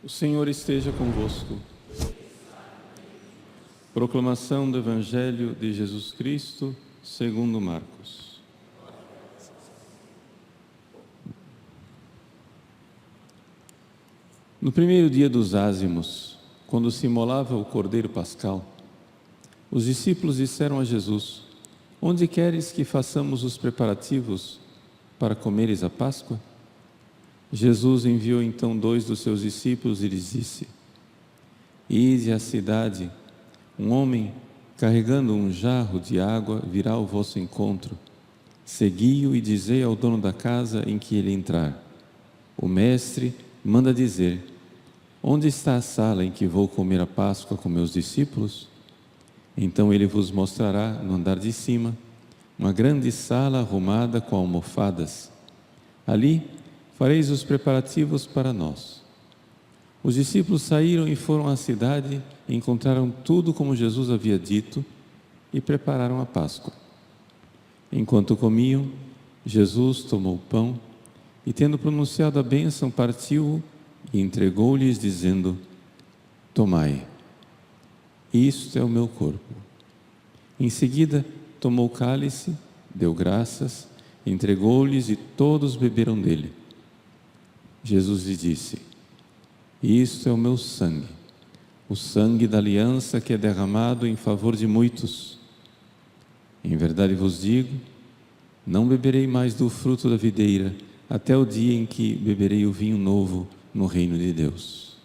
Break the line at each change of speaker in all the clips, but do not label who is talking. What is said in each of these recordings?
O Senhor esteja convosco. Proclamação do Evangelho de Jesus Cristo, segundo Marcos. No primeiro dia dos ázimos, quando se imolava o cordeiro pascal, os discípulos disseram a Jesus: Onde queres que façamos os preparativos para comeres a Páscoa? Jesus enviou então 2 dos seus discípulos e lhes disse: Ide à cidade, um homem carregando um jarro de água virá ao vosso encontro. Segui-o e dizei ao dono da casa em que ele entrar: O mestre manda dizer: Onde está a sala em que vou comer a Páscoa com meus discípulos? Então ele vos mostrará no andar de cima uma grande sala arrumada com almofadas. Ali fareis os preparativos para nós. Os discípulos saíram e foram à cidade e encontraram tudo como Jesus havia dito e prepararam a Páscoa. Enquanto comiam, Jesus tomou o pão e, tendo pronunciado a bênção, partiu-o e entregou-lhes, dizendo: Tomai, isto é o meu corpo. Em seguida, tomou o cálice, deu graças, entregou-lhes e todos beberam dele. Jesus lhe disse: Isto é o meu sangue, o sangue da aliança que é derramado em favor de muitos. Em verdade vos digo, não beberei mais do fruto da videira, até o dia em que beberei o vinho novo no reino de Deus.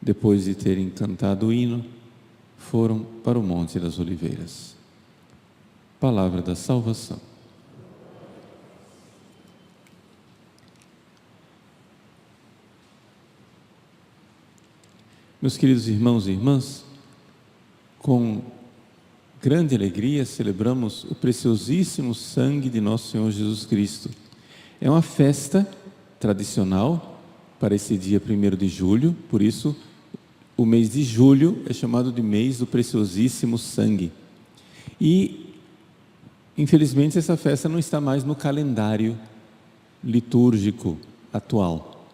Depois de terem cantado o hino, foram para o Monte das Oliveiras. Palavra da salvação. Meus queridos irmãos e irmãs, com grande alegria celebramos o preciosíssimo sangue de nosso Senhor Jesus Cristo. É uma festa tradicional para esse dia 1º de julho, por isso o mês de julho é chamado de mês do preciosíssimo sangue. E, infelizmente, essa festa não está mais no calendário litúrgico atual.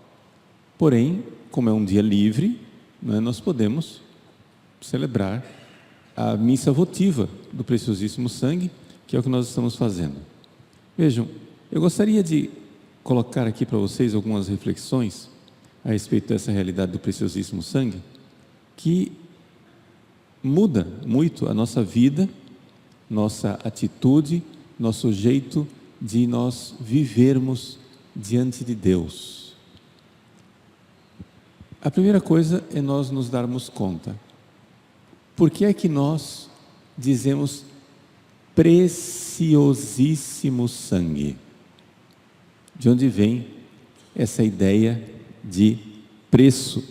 Porém, como é um dia livre, nós podemos celebrar a missa votiva do preciosíssimo sangue, que é o que nós estamos fazendo. Vejam, eu gostaria de colocar aqui para vocês algumas reflexões a respeito dessa realidade do preciosíssimo sangue, que muda muito a nossa vida, nossa atitude, nosso jeito de nós vivermos diante de Deus. A primeira coisa é nós nos darmos conta. Por que é que nós dizemos preciosíssimo sangue? De onde vem essa ideia de preço?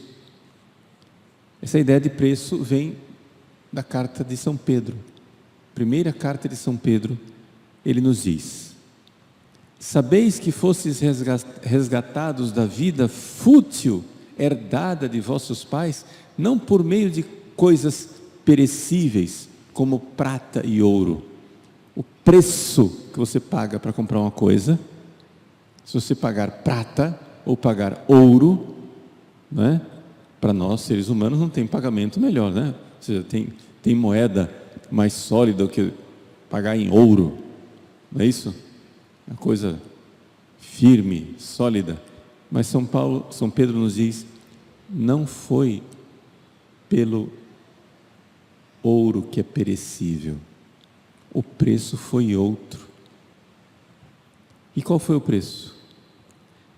Essa ideia de preço vem da carta de São Pedro. Primeira carta de São Pedro, ele nos diz: Sabeis que fostes resgatados da vida fútil herdada de vossos pais, não por meio de coisas perecíveis, como prata e ouro. O preço que você paga para comprar uma coisa, se você pagar prata ou pagar ouro, né? Para nós, seres humanos, não tem pagamento melhor, né? Ou seja, tem moeda mais sólida do que pagar em ouro, não é isso? Uma coisa firme, sólida. Mas São Pedro nos diz: não foi pelo ouro que é perecível, o preço foi outro. E qual foi o preço?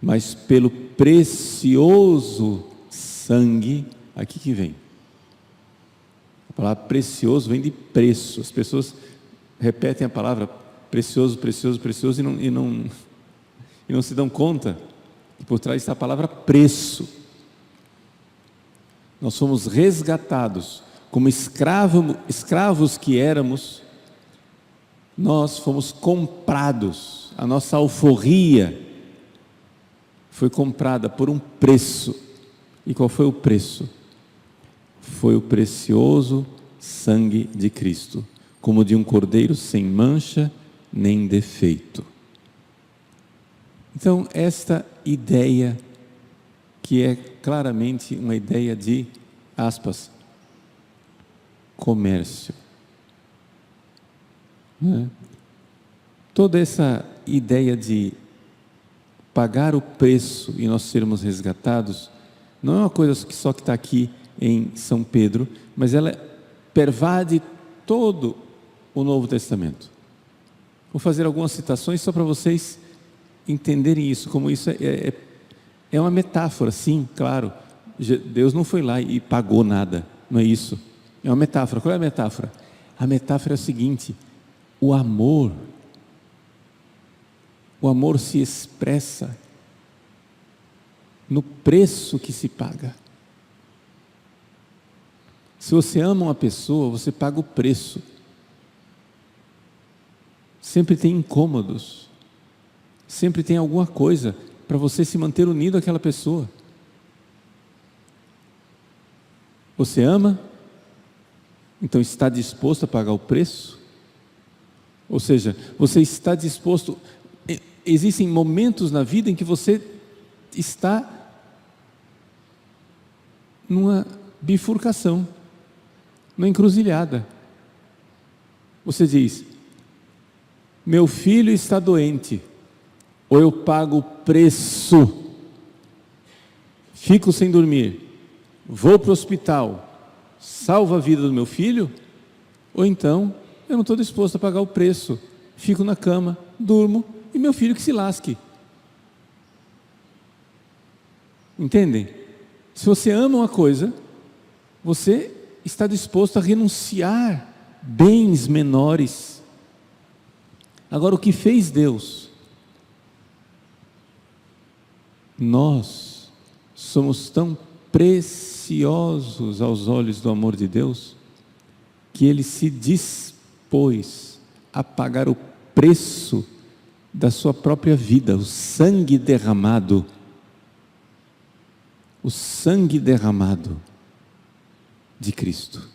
Mas pelo precioso sangue, aqui que vem. A palavra precioso vem de preço. As pessoas repetem a palavra precioso, precioso, precioso e não se dão conta que por trás está a palavra preço. Nós fomos resgatados como escravos que éramos. Nós fomos comprados, a nossa alforria foi comprada por um preço. E qual foi o preço? Foi o precioso sangue de Cristo, como de um cordeiro sem mancha nem defeito. Então, esta ideia que é claramente uma ideia de, aspas, comércio. Toda essa ideia de pagar o preço e nós sermos resgatados, não é uma coisa que só que está aqui em São Pedro, mas ela pervade todo o Novo Testamento. Vou fazer algumas citações só para vocês entenderem isso, como isso é uma metáfora, sim, claro. Deus não foi lá e pagou nada, não é isso. É uma metáfora. Qual é a metáfora? A metáfora é a seguinte: o amor se expressa no preço que se paga. Se você ama uma pessoa, você paga o preço. Sempre tem incômodos, sempre tem alguma coisa para você se manter unido àquela pessoa. Você ama, então está disposto a pagar o preço? Ou seja, você está disposto. Existem momentos na vida em que você está numa bifurcação, numa encruzilhada. Você diz: meu filho está doente, ou eu pago o preço, fico sem dormir, vou para o hospital, salvo a vida do meu filho, ou então eu não estou disposto a pagar o preço, fico na cama, durmo, e meu filho que se lasque. Entendem? Se você ama uma coisa, você está disposto a renunciar bens menores. Agora, o que fez Deus? Nós somos tão preciosos aos olhos do amor de Deus, que Ele se dispôs a pagar o preço da sua própria vida, o sangue derramado. O sangue derramado de Cristo.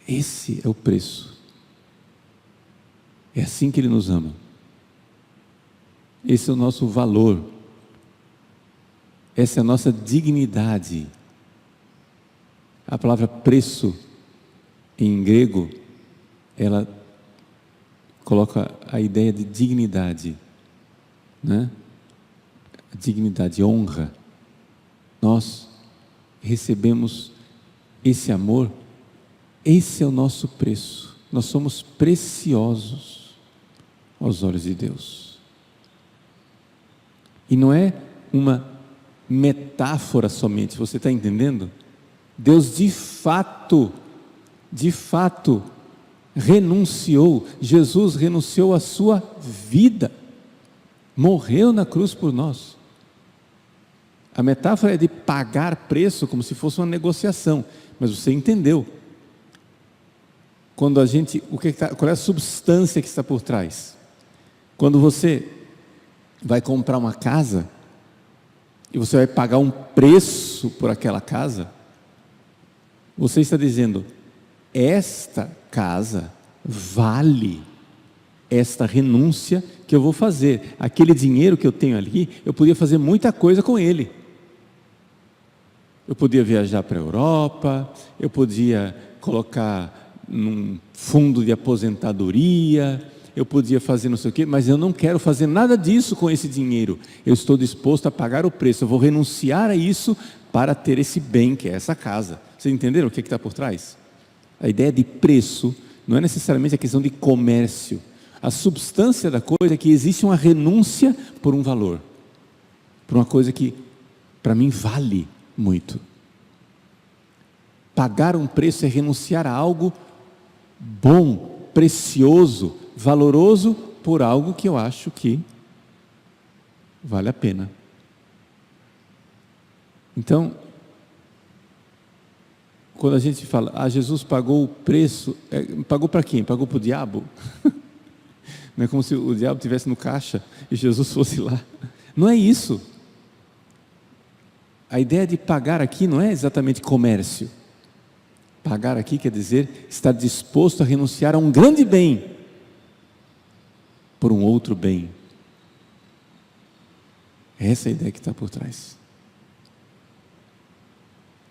Esse é o preço. É assim que Ele nos ama. Esse é o nosso valor. Essa é a nossa dignidade. A palavra preço, em grego, ela coloca a ideia de dignidade, né? Dignidade, honra. Nós recebemos esse amor. Esse é o nosso preço. Nós somos preciosos aos olhos de Deus. E não é uma metáfora somente, você está entendendo? Deus de fato renunciou. Jesus renunciou à sua vida, morreu na cruz por nós. A metáfora é de pagar preço, como se fosse uma negociação, mas você entendeu. Quando a gente, qual é a substância que está por trás? Quando você vai comprar uma casa e você vai pagar um preço por aquela casa, você está dizendo: esta casa vale esta renúncia que eu vou fazer. Aquele dinheiro que eu tenho ali, eu podia fazer muita coisa com ele. Eu podia viajar para a Europa, eu podia colocar num fundo de aposentadoria, eu podia fazer não sei o quê, mas eu não quero fazer nada disso com esse dinheiro. Eu estou disposto a pagar o preço, eu vou renunciar a isso para ter esse bem que é essa casa. Vocês entenderam o que está por trás? A ideia de preço não é necessariamente a questão de comércio. A substância da coisa é que existe uma renúncia por um valor, por uma coisa que para mim vale muito. Pagar um preço é renunciar a algo bom, precioso, valoroso, por algo que eu acho que vale a pena. Então, quando a gente fala, Jesus pagou o preço, pagou para quem? Pagou para o diabo? Não é como se o diabo estivesse no caixa e Jesus fosse lá. Não é isso. A ideia de pagar aqui não é exatamente comércio. Pagar aqui quer dizer estar disposto a renunciar a um grande bem por um outro bem. É essa a ideia que está por trás.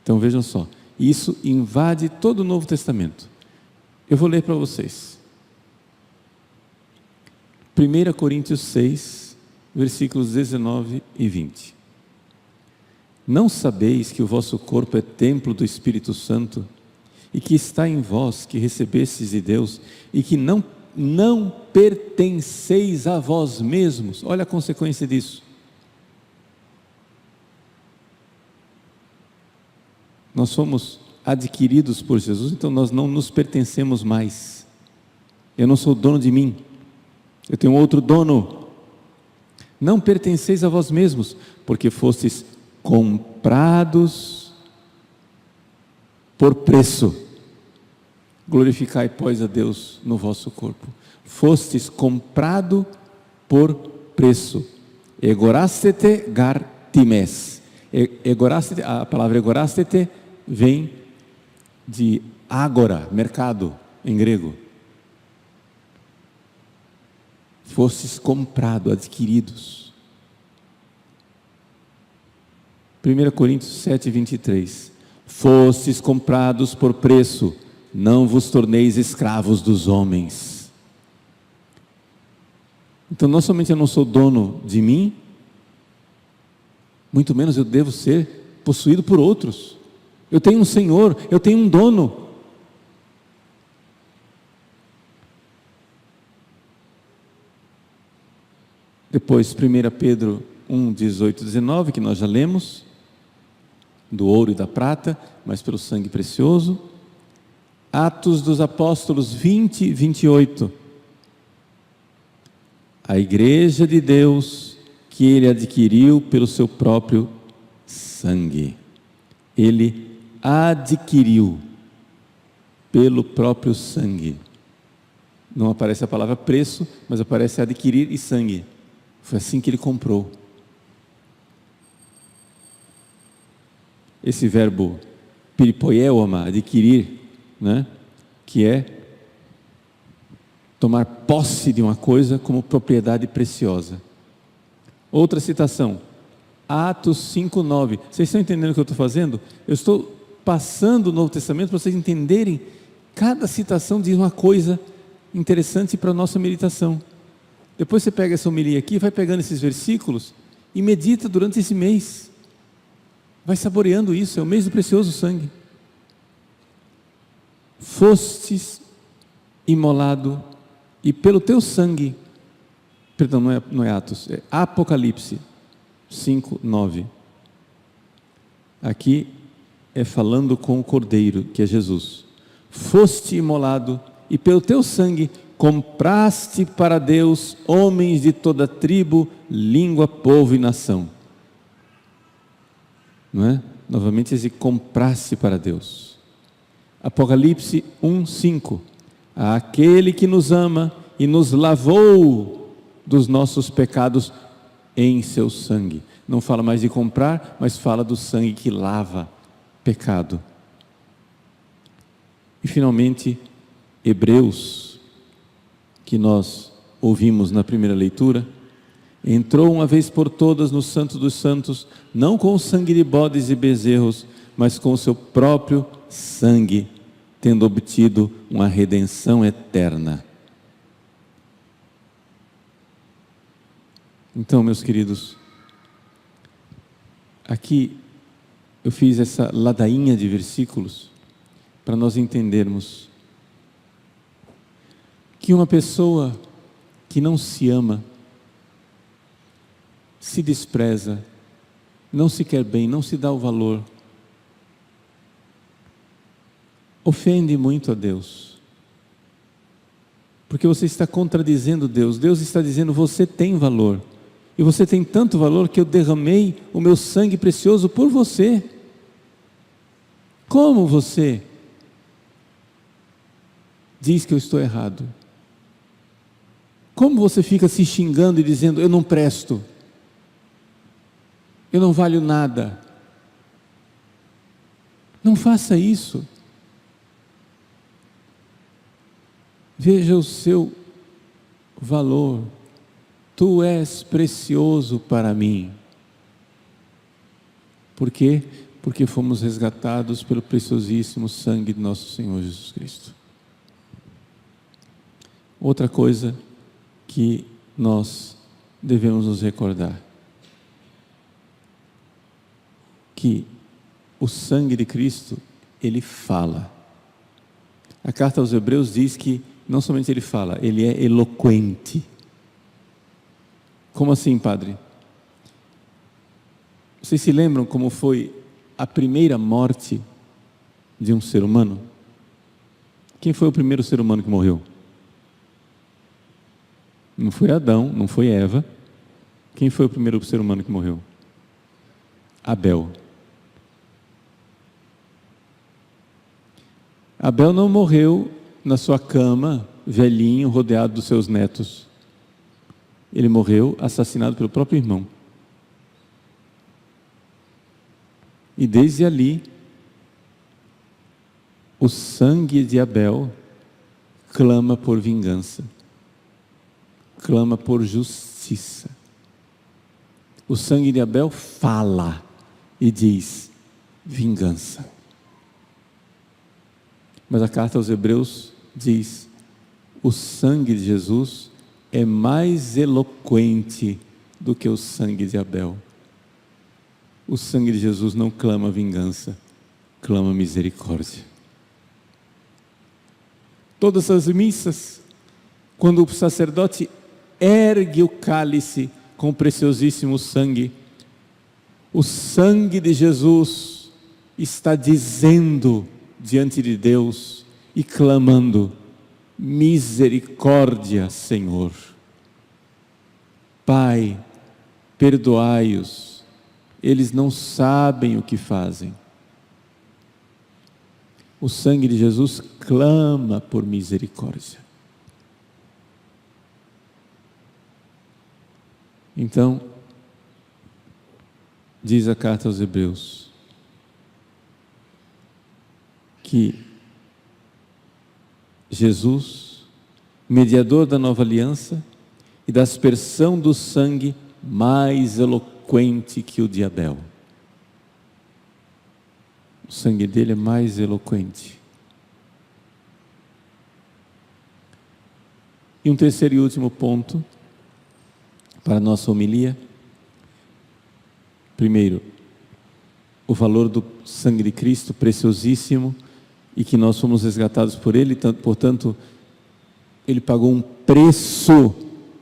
Então vejam só, isso invade todo o Novo Testamento. Eu vou ler para vocês. 1 Coríntios 6, versículos 19 e 20. Não sabeis que o vosso corpo é templo do Espírito Santo, e que está em vós, que recebestes de Deus, e que não pertenceis a vós mesmos? Olha a consequência disso. Nós somos adquiridos por Jesus, então nós não nos pertencemos mais. Eu não sou dono de mim, eu tenho outro dono. Não pertenceis a vós mesmos, porque fostes comprados por preço. Glorificai, pois, a Deus no vosso corpo. Fostes comprado por preço. Egorastete gartimes. A palavra egorastete vem de ágora, mercado, em grego. Fostes comprado, adquiridos. 1 Coríntios 7, 23. Fostes comprados por preço, não vos torneis escravos dos homens. Então, não somente eu não sou dono de mim, muito menos eu devo ser possuído por outros. Eu tenho um Senhor, eu tenho um dono. Depois, 1 Pedro 1, 18 e 19, que nós já lemos, do ouro e da prata, mas pelo sangue precioso. Atos dos Apóstolos 20, 28. A igreja de Deus que Ele adquiriu pelo seu próprio sangue. Ele adquiriu pelo próprio sangue. Não aparece a palavra preço, mas aparece adquirir e sangue. Foi assim que Ele comprou. Esse verbo piripoieuoma, adquirir, né? Que é tomar posse de uma coisa como propriedade preciosa. Outra citação, Atos 5:9. Vocês estão entendendo o que eu estou fazendo? Eu estou passando o Novo Testamento para vocês entenderem. Cada citação diz uma coisa interessante para a nossa meditação. Depois você pega essa homilia aqui, vai pegando esses versículos e medita durante esse mês. Vai saboreando isso, é o mês do precioso sangue. Fostes imolado, e pelo teu sangue, perdão, não é Atos, é Apocalipse 5:9. Aqui é falando com o Cordeiro, que é Jesus. Foste imolado, e pelo teu sangue compraste para Deus homens de toda tribo, língua, povo e nação. Não é? Novamente esse compraste para Deus. Apocalipse 1:5. Aquele que nos ama e nos lavou dos nossos pecados em seu sangue. Não fala mais de comprar, mas fala do sangue que lava pecado. E finalmente, Hebreus, que nós ouvimos na primeira leitura, entrou uma vez por todas no Santo dos Santos, não com o sangue de bodes e bezerros, mas com o seu próprio sangue, tendo obtido uma redenção eterna. Então, meus queridos, aqui eu fiz essa ladainha de versículos para nós entendermos que uma pessoa que não se ama, se despreza, não se quer bem, não se dá o valor, ofende muito a Deus, porque você está contradizendo Deus. Deus está dizendo: você tem valor, e você tem tanto valor que eu derramei o meu sangue precioso por você. Como você diz que eu estou errado? Como você fica se xingando e dizendo: eu não presto, eu não valho nada? Não faça isso. Veja o seu valor. Tu és precioso para mim. Por quê? Porque fomos resgatados pelo preciosíssimo sangue de nosso Senhor Jesus Cristo. Outra coisa que nós devemos nos recordar, que o sangue de Cristo, ele fala. A carta aos Hebreus diz que não somente ele fala, ele é eloquente. Como assim, padre? Vocês se lembram como foi a primeira morte de um ser humano? Quem foi o primeiro ser humano que morreu? Não foi Adão, não foi Eva. Quem foi o primeiro ser humano que morreu? Abel. Abel não morreu na sua cama, velhinho, rodeado dos seus netos. Ele morreu assassinado pelo próprio irmão. E desde ali, o sangue de Abel clama por vingança, clama por justiça. O sangue de Abel fala e diz: vingança. Mas a carta aos Hebreus diz: o sangue de Jesus é mais eloquente do que o sangue de Abel. O sangue de Jesus não clama vingança, clama misericórdia. Todas as missas, quando o sacerdote ergue o cálice com o preciosíssimo sangue, o sangue de Jesus está dizendo diante de Deus e clamando: misericórdia, Senhor. Pai, perdoai-os, eles não sabem o que fazem. O sangue de Jesus clama por misericórdia. Então, diz a carta aos Hebreus, que Jesus, mediador da nova aliança e da aspersão do sangue, mais eloquente que o de Abel. O sangue dele é mais eloquente. E um terceiro e último ponto para a nossa homilia. Primeiro, o valor do sangue de Cristo, preciosíssimo, e que nós fomos resgatados por ele, portanto, ele pagou um preço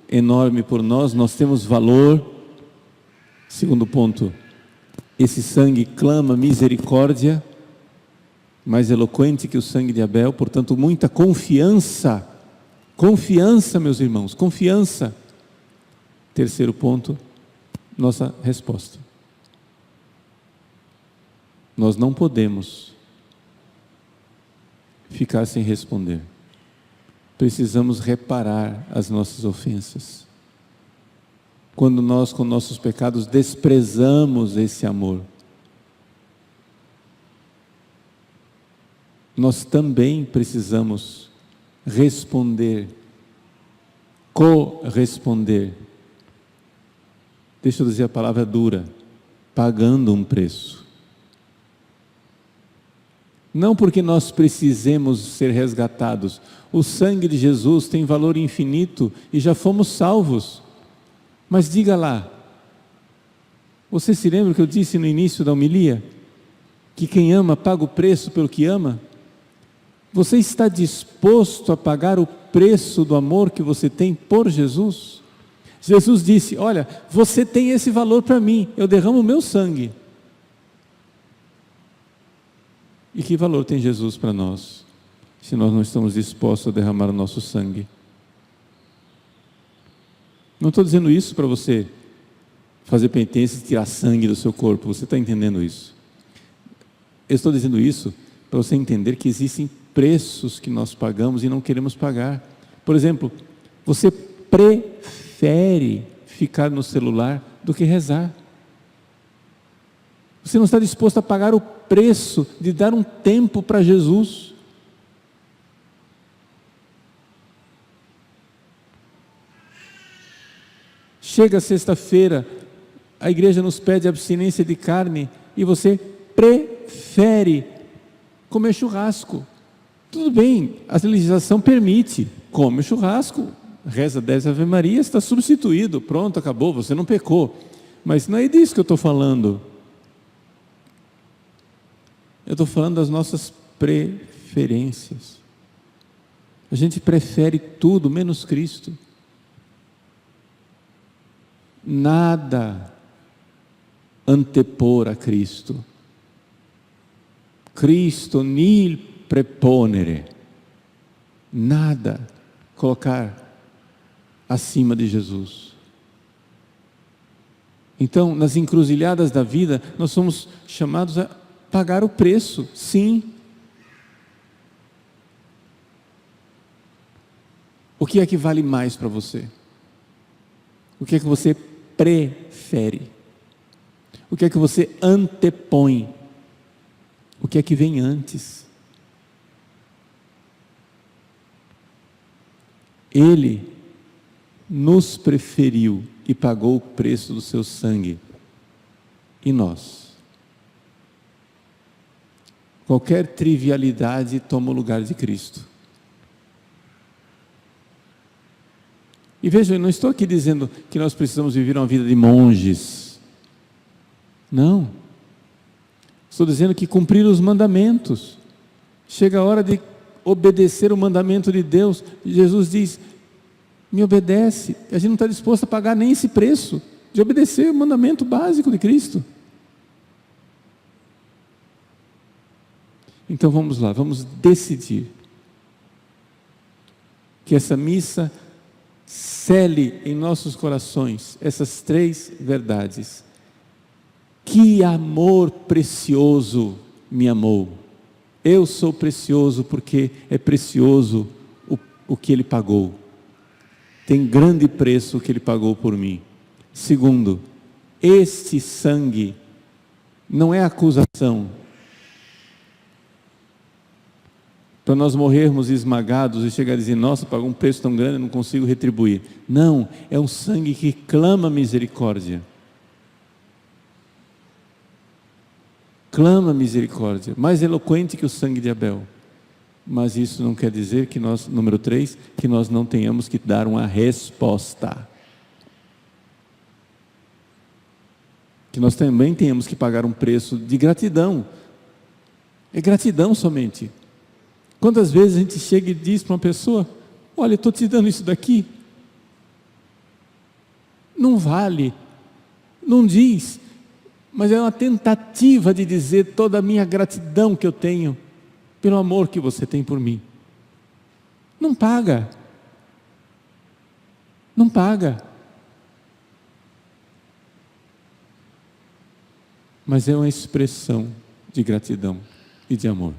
enorme por nós, nós temos valor. Segundo ponto, esse sangue clama misericórdia, mais eloquente que o sangue de Abel, portanto, muita confiança. Confiança, meus irmãos, confiança. Terceiro ponto, nossa resposta. Nós não podemos ficar sem responder. Precisamos reparar as nossas ofensas. Quando nós, com nossos pecados, desprezamos esse amor, nós também precisamos responder, corresponder. Deixa eu dizer a palavra dura, pagando um preço. Não porque nós precisemos ser resgatados. O sangue de Jesus tem valor infinito e já fomos salvos. Mas diga lá, você se lembra que eu disse no início da homilia? Que quem ama paga o preço pelo que ama? Você está disposto a pagar o preço do amor que você tem por Jesus? Jesus disse: olha, você tem esse valor para mim, eu derramo o meu sangue. E que valor tem Jesus para nós, se nós não estamos dispostos a derramar o nosso sangue? Não estou dizendo isso para você fazer penitência e tirar sangue do seu corpo, você está entendendo isso? Eu estou dizendo isso para você entender que existem preços que nós pagamos e não queremos pagar. Por exemplo, você prefere ficar no celular do que rezar. Você não está disposto a pagar o preço de dar um tempo para Jesus. Chega sexta-feira, a igreja nos pede abstinência de carne e você prefere comer churrasco. Tudo bem, a legislação permite, come o churrasco, reza 10 Ave Marias, está substituído, pronto, acabou, você não pecou. Mas não é disso que eu estou falando. Eu estou falando das nossas preferências. A gente prefere tudo menos Cristo. Nada antepor a Cristo. Cristo nil preponere. Nada colocar acima de Jesus. Então, nas encruzilhadas da vida, nós somos chamados a pagar o preço, sim. O que é que vale mais para você? O que é que você prefere? O que é que você antepõe? O que é que vem antes? Ele nos preferiu e pagou o preço do seu sangue. E nós? Qualquer trivialidade toma o lugar de Cristo. E vejam, eu não estou aqui dizendo que nós precisamos viver uma vida de monges. Não. Estou dizendo que cumprir os mandamentos. Chega a hora de obedecer o mandamento de Deus. Jesus diz: me obedece. A gente não está disposto a pagar nem esse preço de obedecer o mandamento básico de Cristo. Então vamos lá, vamos decidir que essa missa cele em nossos corações essas 3 verdades. Que amor precioso me amou. Eu sou precioso porque é precioso o que Ele pagou. Tem grande preço o que Ele pagou por mim. Segundo, este sangue não é acusação para nós morrermos esmagados e chegar a dizer: nossa, pagou um preço tão grande, eu não consigo retribuir. Não, é um sangue que clama misericórdia. Clama misericórdia, mais eloquente que o sangue de Abel. Mas isso não quer dizer que nós, número 3, que nós não tenhamos que dar uma resposta. Que nós também tenhamos que pagar um preço de gratidão. É gratidão somente. Quantas vezes a gente chega e diz para uma pessoa: olha, eu estou te dando isso daqui. Não vale. Não diz. Mas é uma tentativa de dizer toda a minha gratidão que eu tenho pelo amor que você tem por mim. Não paga. Não paga. Mas é uma expressão de gratidão e de amor.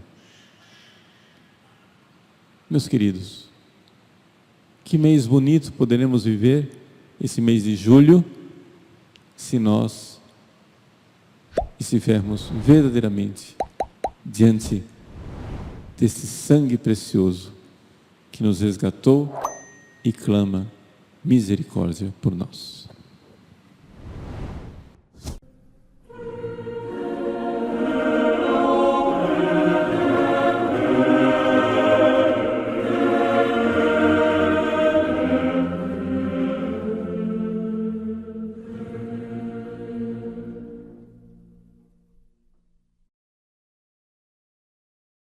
Meus queridos, que mês bonito poderemos viver esse mês de julho, se nós estivermos verdadeiramente diante desse sangue precioso que nos resgatou e clama misericórdia por nós.